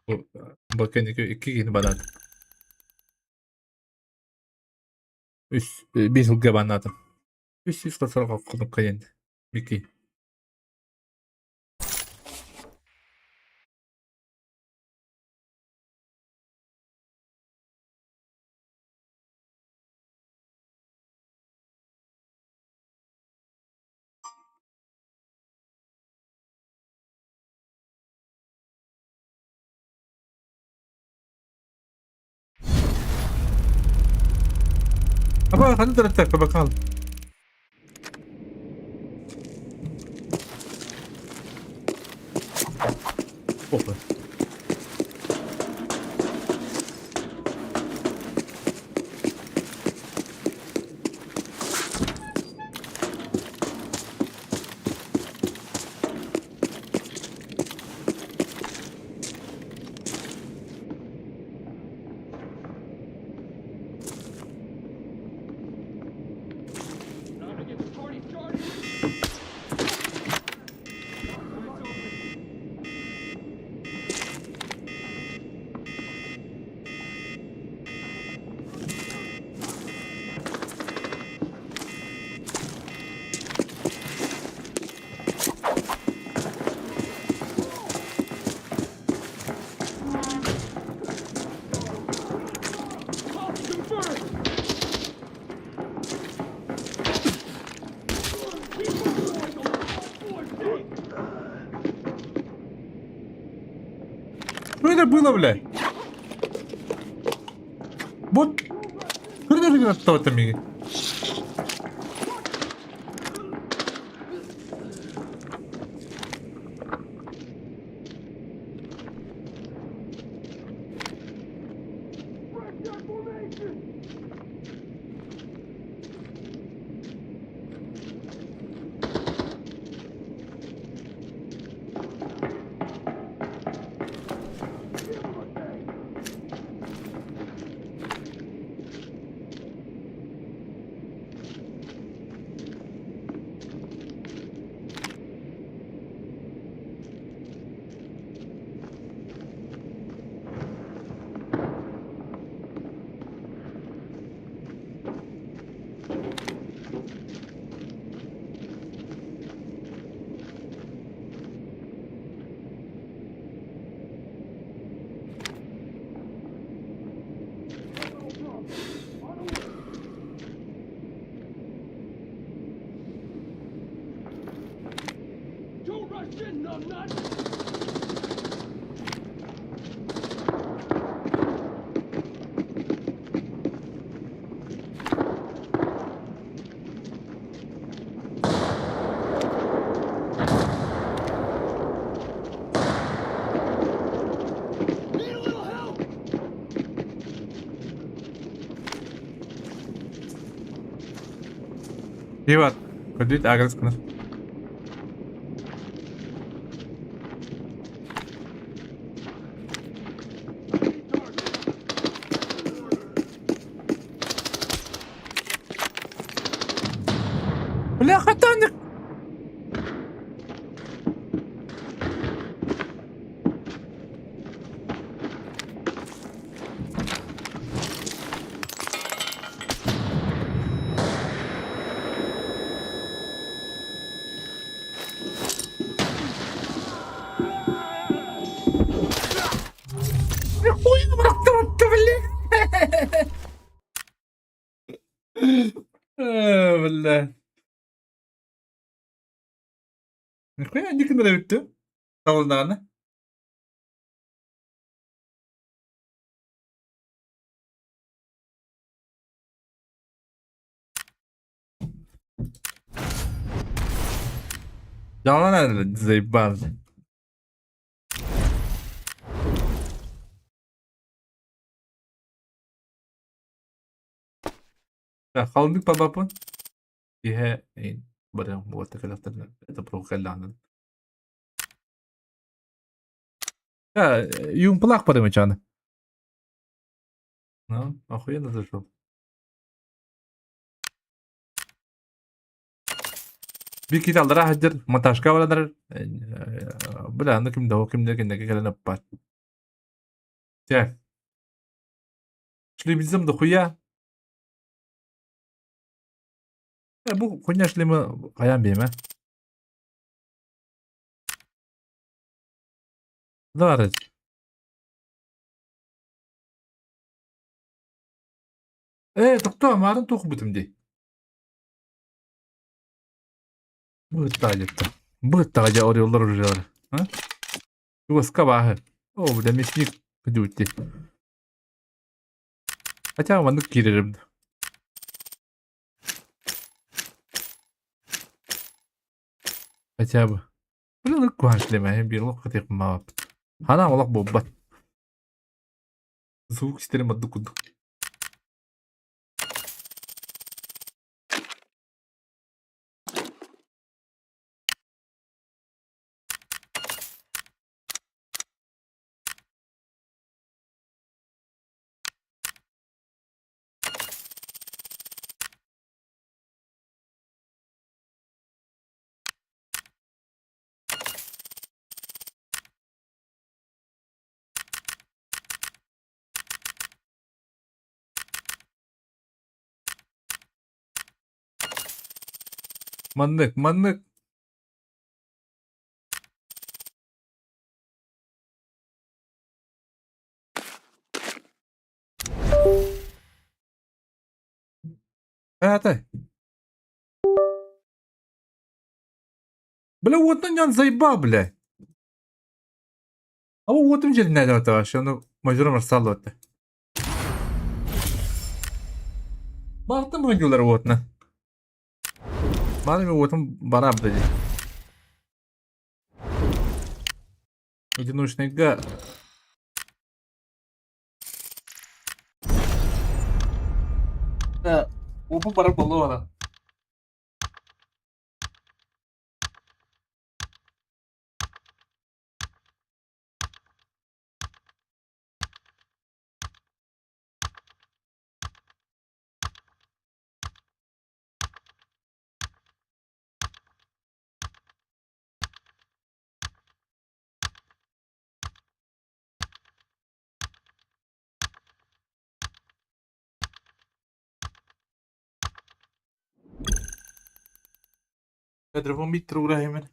Bu bakın iki gini banadı. Bir hılga banadım. Üst tasarruf okudum kayın. Biki. Ama hadi tarafta bakalım. Опа. Time to get the party started. Costume first. Keep on going, boy, safe. Что это было, бля? Вот. Кто это от того там? Break that formation. Give him a take. Don't rush in, numbnut! Need a little help! Привет. Ходить агрессивно. Бляха, Таня! Нихуя, брат, бля! Бля. Нихуя, не нравится. Талдана. Yalan заебал. Kaldık babapın. Ihe in. Barang buat terkadang itu perlu kehilangan. Ya, yung plak pada macam. No, охуенно зашел. Bir kit aldı hajar mataşka var. Bela anda kim dahu kim de kelen apat. Ya. Şli bizim de huya. Ya bu hunya şli mi kayan bime. Zarız. Tuktu amarın tuk bitimdi. Bıt tacıtta. Bıt taca orıyorlar orıyorlar. Ha? Yuvaska bahı. O bu da misnik hüdütti. Hatta vandık girerim. Hatta bu. Bunu kıvanç demeye bir lok katık mı? Hana olak bobbat. Soğuk isterim adı kudu. Mandık mandık. Hayatay. Бля, вот на нем заебал, бля. А вот он же не надо этого, что ну, мажором рассалоты. Baktım hangileri otuna. Bana bir otun bana abdacı. Одиночный га. Да, опу пара было. Telefon bitti uğra hemen.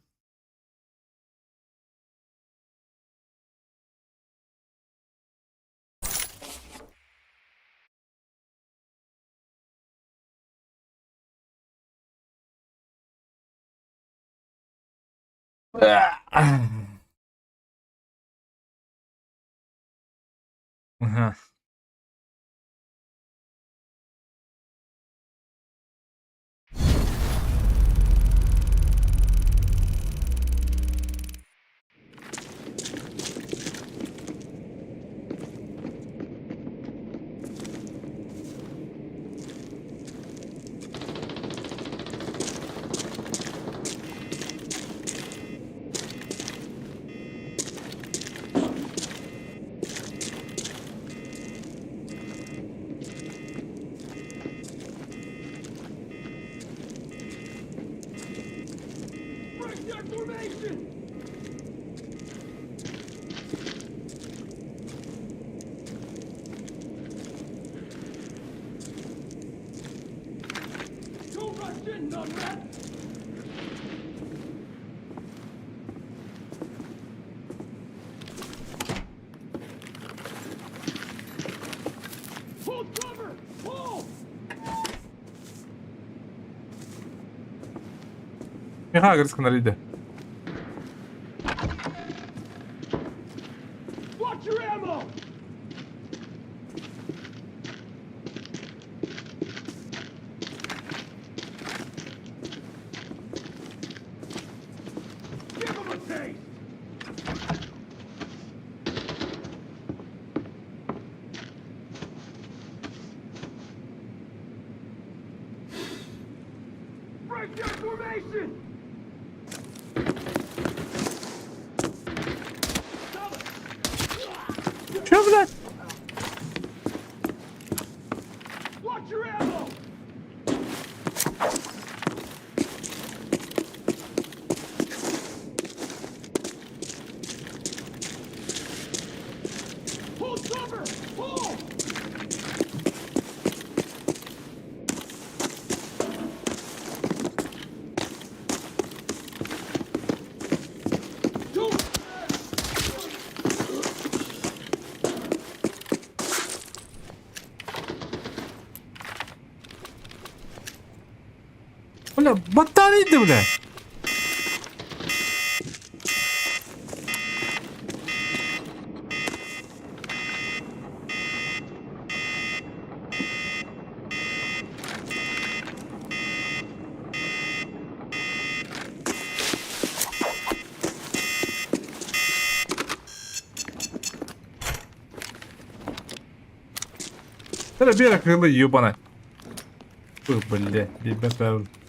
Aha. Break their formation! Don't rush in, numbrat! Hold cover! Hold! Меха агресивно иде. Watch your ammo! Give him a taste! Break their formation! Что, блядь? Watch your ammo! Hold cover! Hold! Don't... Бля, батарейді, бля. Tara bir akıllı yiyor bana. Bu böyle bir bak.